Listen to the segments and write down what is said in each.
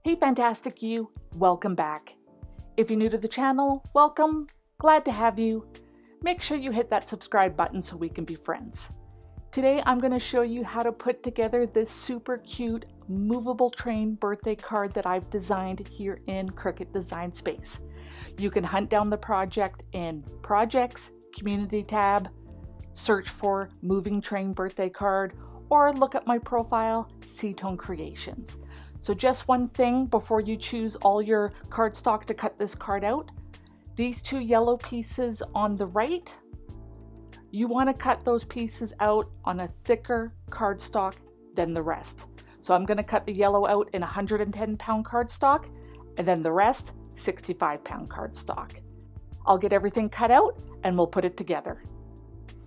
Hey fantastic you, welcome back. If you're new to the channel, welcome, glad to have you. Make sure you hit that subscribe button so we can be friends. Today I'm going to show you how to put together this super cute movable train birthday card that I've designed here in Cricut Design Space. You can hunt down the project in Projects, Community tab, search for Moving Train Birthday Card, or look at my profile, Seatone Creations. So just one thing before you choose all your cardstock to cut this card out. These two yellow pieces on the right, you want to cut those pieces out on a thicker cardstock than the rest. So I'm going to cut the yellow out in 110-pound cardstock and then the rest 65-pound cardstock. I'll get everything cut out and we'll put it together.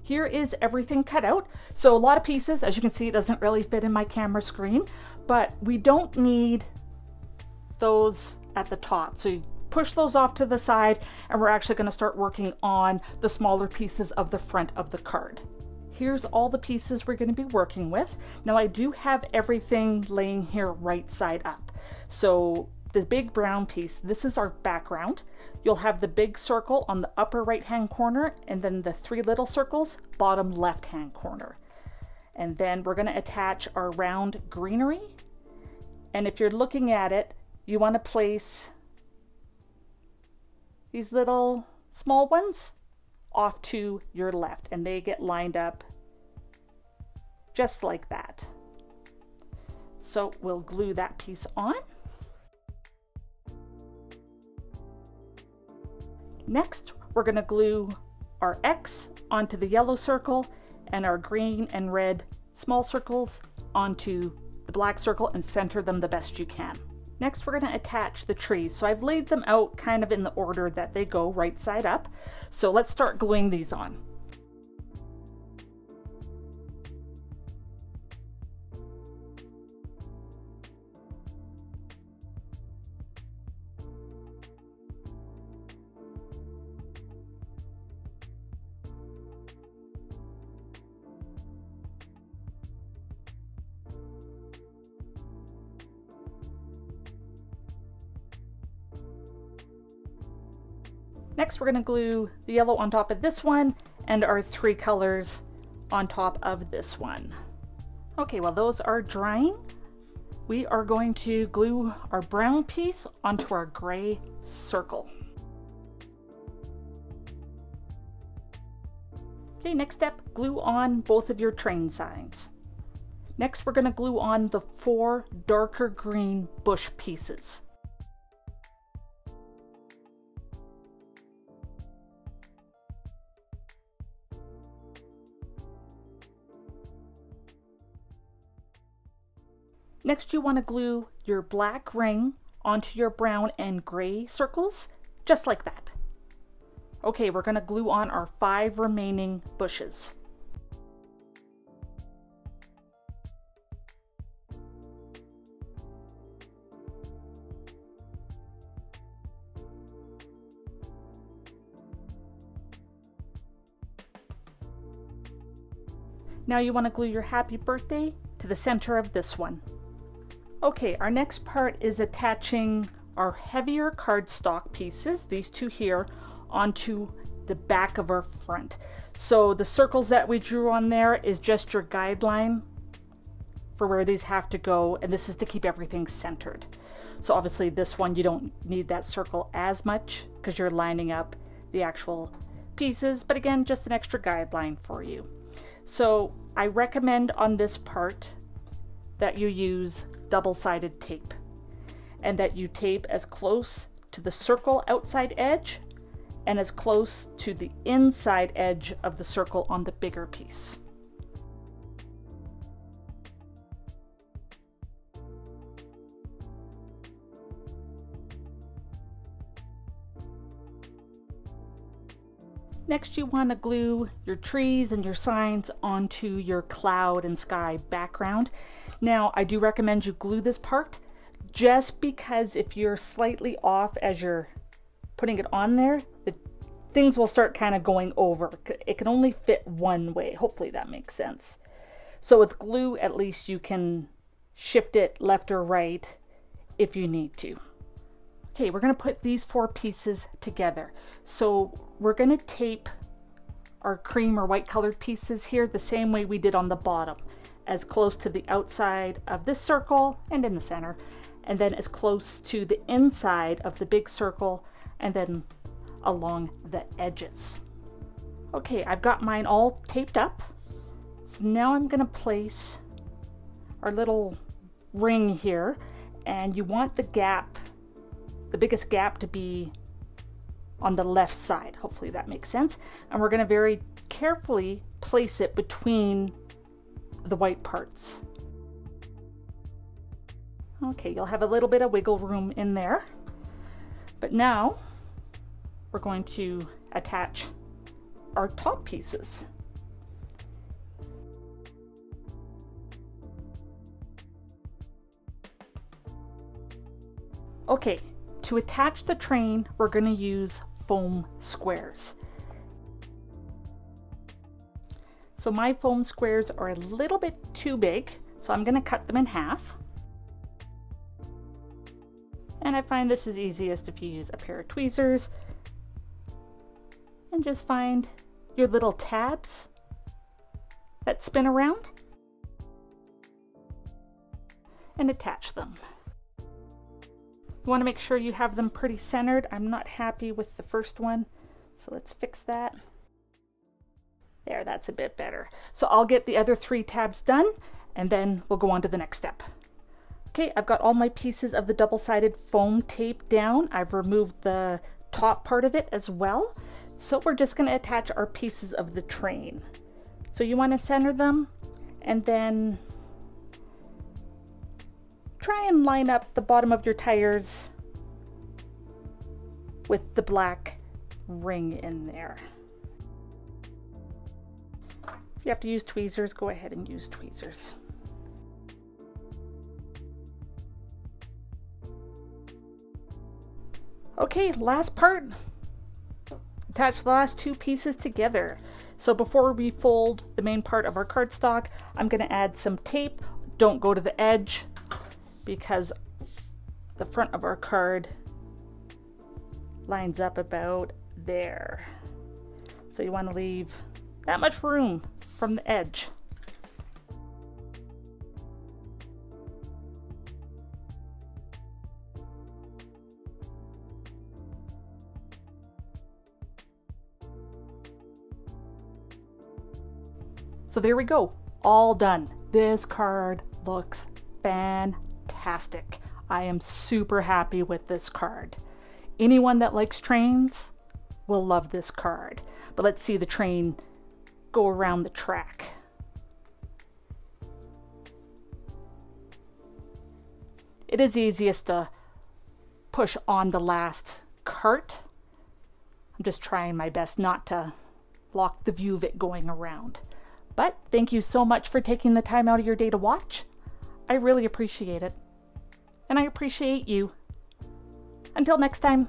Here is everything cut out. So a lot of pieces, as you can see, it doesn't really fit in my camera screen, but we don't need those at the top. So you push those off to the side and we're actually going to start working on the smaller pieces of the front of the card. Here's all the pieces we're going to be working with. Now I do have everything laying here right side up. So the big brown piece, this is our background. You'll have the big circle on the upper right hand corner and then the three little circles bottom left hand corner. And then we're going to attach our round greenery. And if you're looking at it, you want to place these little small ones off to your left and they get lined up just like that. So we'll glue that piece on. Next, we're going to glue our X onto the yellow circle and our green and red small circles onto the black circle and center them the best you can. Next, we're going to attach the trees. So I've laid them out kind of in the order that they go, right side up. So let's start gluing these on. Next, we're going to glue the yellow on top of this one and our three colors on top of this one. Okay, while those are drying, we are going to glue our brown piece onto our gray circle. Okay, next step, glue on both of your train signs. Next, we're going to glue on the 4 darker green bush pieces. Next, you want to glue your black ring onto your brown and gray circles, just like that. Okay, we're going to glue on our 5 remaining bushes. Now you want to glue your happy birthday to the center of this one. Okay, our next part is attaching our heavier cardstock pieces, these two here, onto the back of our front. So the circles that we drew on there is just your guideline for where these have to go, and this is to keep everything centered. So obviously this one you don't need that circle as much because you're lining up the actual pieces, but again, just an extra guideline for you. So I recommend on this part that you use double-sided tape and that you tape as close to the circle outside edge and as close to the inside edge of the circle on the bigger piece. Next, you want to glue your trees and your signs onto your cloud and sky background. Now, I do recommend you glue this part just because if you're slightly off as you're putting it on there, the things will start kind of going over. It can only fit one way. Hopefully that makes sense. So with glue, at least you can shift it left or right if you need to. Okay, we're going to put these 4 pieces together. So we're going to tape our cream or white colored pieces here the same way we did on the bottom, as close to the outside of this circle and in the center, and then as close to the inside of the big circle and then along the edges. Okay, I've got mine all taped up. So now I'm going to place our little ring here, and you want the gap, the biggest gap, to be on the left side. Hopefully that makes sense. And we're going to very carefully place it between the white parts. Okay, you'll have a little bit of wiggle room in there. But now we're going to attach our top pieces. Okay, to attach the train, we're going to use foam squares. So my foam squares are a little bit too big, so I'm going to cut them in half. And I find this is easiest if you use a pair of tweezers and just find your little tabs that spin around and attach them. You want to make sure you have them pretty centered. I'm not happy with the first one, so let's fix that. There, that's a bit better. So I'll get the other 3 tabs done, and then we'll go on to the next step. Okay, I've got all my pieces of the double-sided foam tape down. I've removed the top part of it as well. So we're just going to attach our pieces of the train. So you want to center them, and then try and line up the bottom of your tires with the black ring in there. If you have to use tweezers, go ahead and use tweezers. Okay, last part. Attach the last 2 pieces together. So before we fold the main part of our cardstock, I'm going to add some tape. Don't go to the edge, because the front of our card lines up about there. So you want to leave that much room from the edge. So there we go, all done. This card looks fantastic. I am super happy with this card. Anyone that likes trains will love this card. But let's see the train go around the track. It is easiest to push on the last cart. I'm just trying my best not to block the view of it going around. But thank you so much for taking the time out of your day to watch. I really appreciate it. And I appreciate you. Until next time.